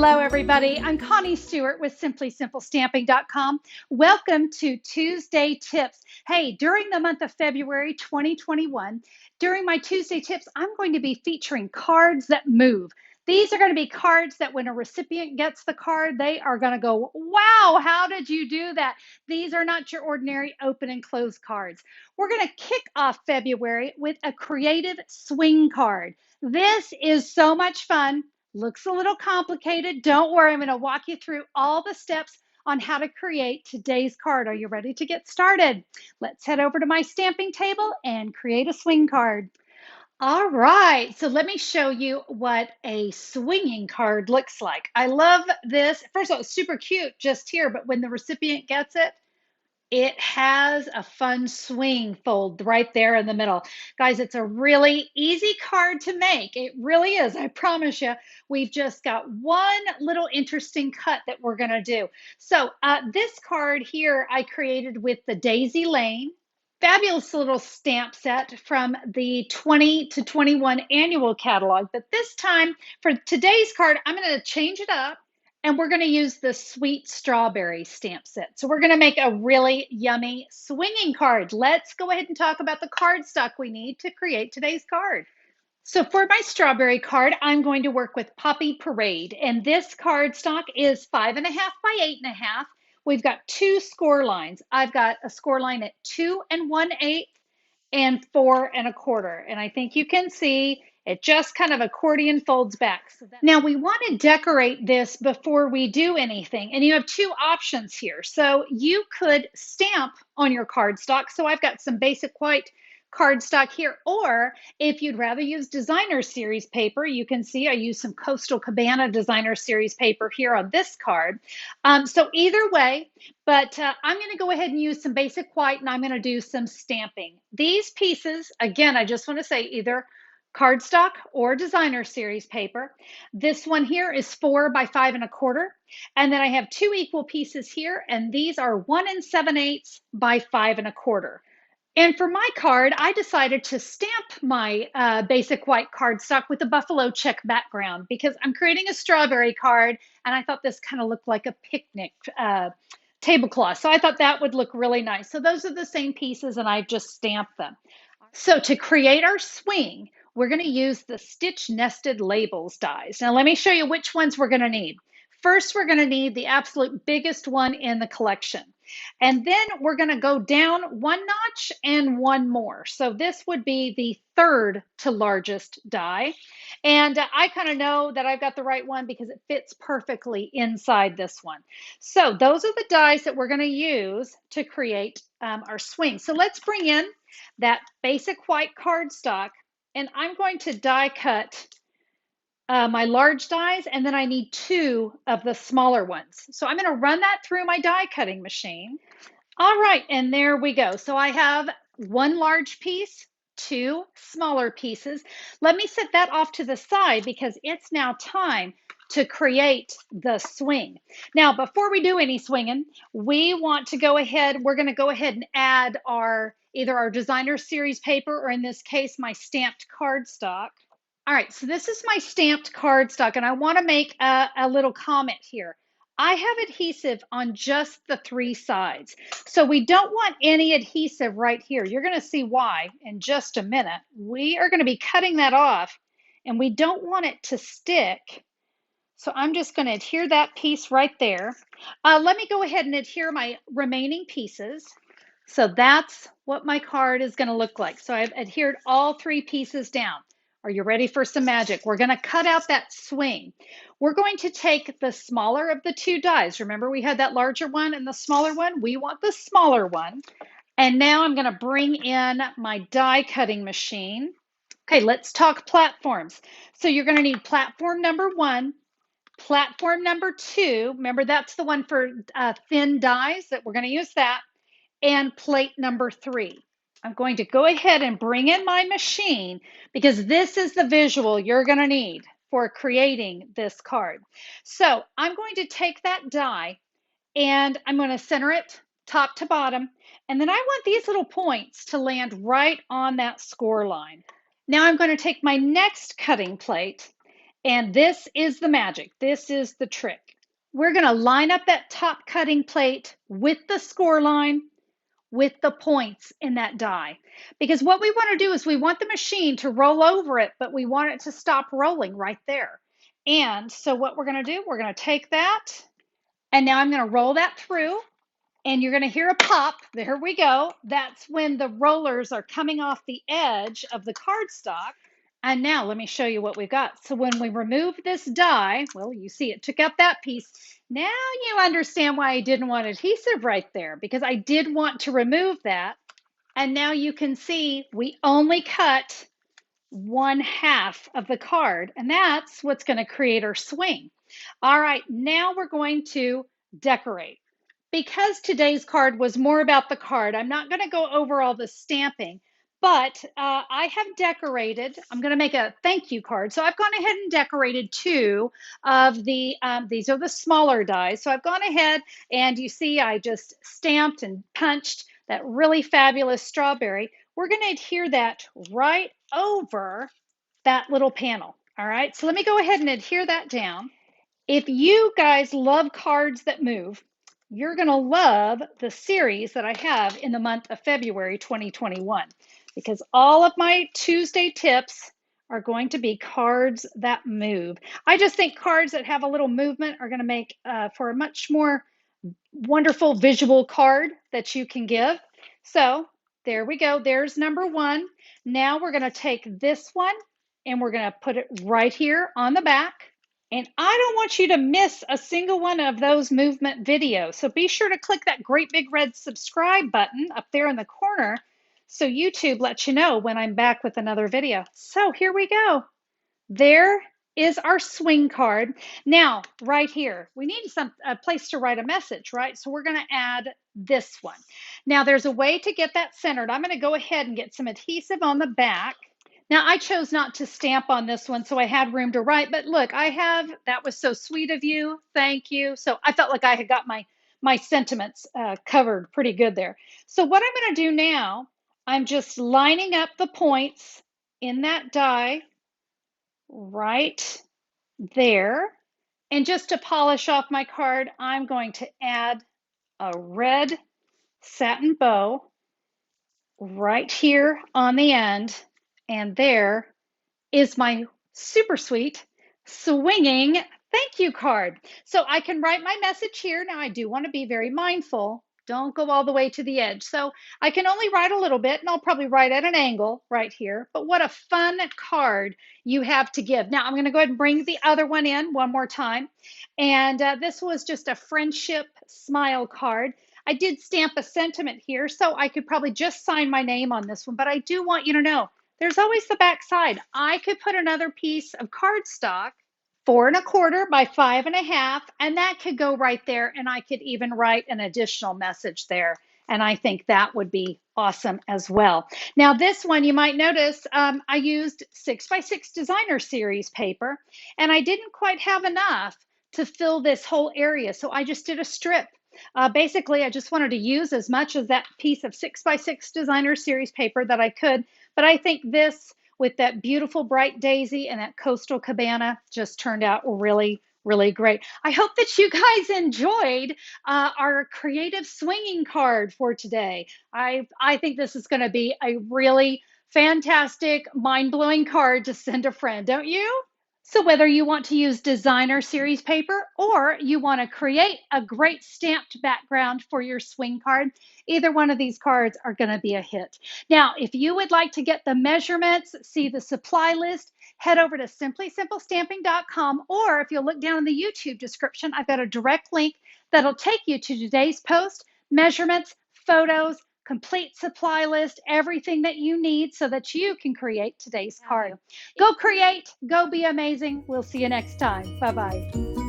Hello, everybody. I'm Connie Stewart with SimplySimpleStamping.com. Welcome to Tuesday Tips. Hey, during the month of February 2021, during my Tuesday Tips, I'm going to be featuring cards that move. These are going to be cards that when a recipient gets the card, they are going to go, wow, how did you do that? These are not your ordinary open and close cards. We're going to kick off February with a creative swing card. This is so much fun. Looks a little complicated. Don't worry, I'm going to walk you through all the steps on how to create today's card. Are you ready to get started? Let's head over to my stamping table and create a swing card. All right, so let me show you what a swinging card looks like. I love this. First of all, it's super cute just here, but when the recipient gets it, it has a fun swing fold right there in the middle. Guys, it's a really easy card to make. It really is, I promise you. We've just got one little interesting cut that we're gonna do. So this card here I created with the Daisy Lane. Fabulous little stamp set from the 20 to 21 annual catalog. But this time, for today's card, I'm gonna change it up. And we're going to use the sweet strawberry stamp set. So we're going to make a really yummy swinging card. Let's go ahead and talk about the cardstock we need to create today's card. So for my strawberry card, I'm going to work with Poppy Parade. And this cardstock is 5.5 by 8.5. We've got two score lines. I've got a score line at 2 1/8 and 4 1/4. And I think you can see it just kind of accordion folds back. Now we want to decorate this before we do anything. And you have two options here. So you could stamp on your cardstock. So I've got some basic white cardstock here. Or if you'd rather use designer series paper, you can see I use some Coastal Cabana designer series paper here on this card. So either way, but I'm going to go ahead and use some basic white and I'm going to do some stamping. These pieces, again, I just want to say either cardstock or designer series paper. This one here is 4 by 5 1/4. And then I have two equal pieces here, and these are 1 7/8 by 5 1/4. And for my card, I decided to stamp my basic white cardstock with a buffalo check background because I'm creating a strawberry card, and I thought this kind of looked like a picnic tablecloth. So I thought that would look really nice. So those are the same pieces, and I've just stamped them. So to create our swing, we're going to use the Stitch Nested Labels dies. Now let me show you which ones we're going to need. First, we're going to need the absolute biggest one in the collection. And then we're going to go down one notch and one more. So this would be the third to largest die. And I kind of know that I've got the right one because it fits perfectly inside this one. So those are the dies that we're going to use to create our swing. So let's bring in that basic white cardstock, and I'm going to die cut my large dies, and then I need two of the smaller ones. So I'm going to run that through my die cutting machine. All right, and there we go. So I have one large piece, two smaller pieces. Let me set that off to the side because it's now time to create the swing. Now, before we do any swinging, we want to go ahead, we're going to go ahead and add either our designer series paper, or in this case, my stamped cardstock. All right, so this is my stamped cardstock, and I want to make a little comment here. I have adhesive on just the three sides. So we don't want any adhesive right here. You're going to see why in just a minute. We are going to be cutting that off, and we don't want it to stick. So I'm just going to adhere that piece right there. Let me go ahead and adhere my remaining pieces. So that's what my card is going to look like. So I've adhered all three pieces down. Are you ready for some magic? We're going to cut out that swing. We're going to take the smaller of the two dies. Remember we had that larger one and the smaller one? We want the smaller one. And now I'm going to bring in my die cutting machine. Okay, let's talk platforms. So you're going to need platform number 1, platform number 2. Remember that's the one for thin dies that we're going to use that. And plate number 3. I'm going to go ahead and bring in my machine because this is the visual you're going to need for creating this card. So I'm going to take that die and I'm going to center it top to bottom. And then I want these little points to land right on that score line. Now I'm going to take my next cutting plate And this is the magic. This is the trick. We're going to line up that top cutting plate with the score line, with the points in that die. Because what we want to do is we want the machine to roll over it, but we want it to stop rolling right there. And so what we're going to do, we're going to take that, and now I'm going to roll that through, and you're going to hear a pop. There we go. That's when the rollers are coming off the edge of the cardstock. And now let me show you what we've got. So when we remove this die, well, you see it took out that piece. Now you understand why I didn't want adhesive right there, because I did want to remove that. And now you can see we only cut 1/2 of the card, and that's what's going to create our swing. All right, now we're going to decorate. Because today's card was more about the card, I'm not going to go over all the stamping, but I have decorated. I'm going to make a thank you card. So I've gone ahead and decorated 2 of the, these are the smaller dies. So I've gone ahead and you see I just stamped and punched that really fabulous strawberry. We're going to adhere that right over that little panel. All right, so let me go ahead and adhere that down. If you guys love cards that move, you're going to love the series that I have in the month of February 2021, because all of my Tuesday tips are going to be cards that move. I just think cards that have a little movement are going to make for a much more wonderful visual card that you can give. So there we go. There's number 1. Now we're going to take this one and we're going to put it right here on the back. And I don't want you to miss a single one of those movement videos. So be sure to click that great big red subscribe button up there in the corner so YouTube lets you know when I'm back with another video. So here we go. There is our swing card. Now, right here, we need a place to write a message, right? So we're going to add this one. Now, there's a way to get that centered. I'm going to go ahead and get some adhesive on the back. Now, I chose not to stamp on this one, so I had room to write. But look, that was so sweet of you. Thank you. So I felt like I had got my sentiments covered pretty good there. So what I'm going to do now, I'm just lining up the points in that die right there. And just to polish off my card, I'm going to add a red satin bow right here on the end. And there is my super sweet swinging thank you card. So I can write my message here. Now I do want to be very mindful. Don't go all the way to the edge. So I can only write a little bit, and I'll probably write at an angle right here. But what a fun card you have to give. Now I'm going to go ahead and bring the other one in one more time. And this was just a friendship smile card. I did stamp a sentiment here, so I could probably just sign my name on this one. But I do want you to know, there's always the back side. I could put another piece of cardstock, 4 1/4 by 5 1/2, and that could go right there, and I could even write an additional message there. And I think that would be awesome as well. Now this one, you might notice I used 6x6 designer series paper, and I didn't quite have enough to fill this whole area, so I just did a strip. Basically, I just wanted to use as much of that piece of 6x6 designer series paper that I could, but I think this with that beautiful bright daisy and that coastal cabana just turned out really, really great. I hope that you guys enjoyed our creative swinging card for today. I think this is going to be a really fantastic, mind-blowing card to send a friend, don't you? So whether you want to use designer series paper or you want to create a great stamped background for your swing card, either one of these cards are going to be a hit. Now, if you would like to get the measurements, see the supply list, head over to simplysimplestamping.com, or if you'll look down in the YouTube description, I've got a direct link that'll take you to today's post, measurements, photos, complete supply list, everything that you need so that you can create today's card. Go create, go be amazing. We'll see you next time. Bye-bye.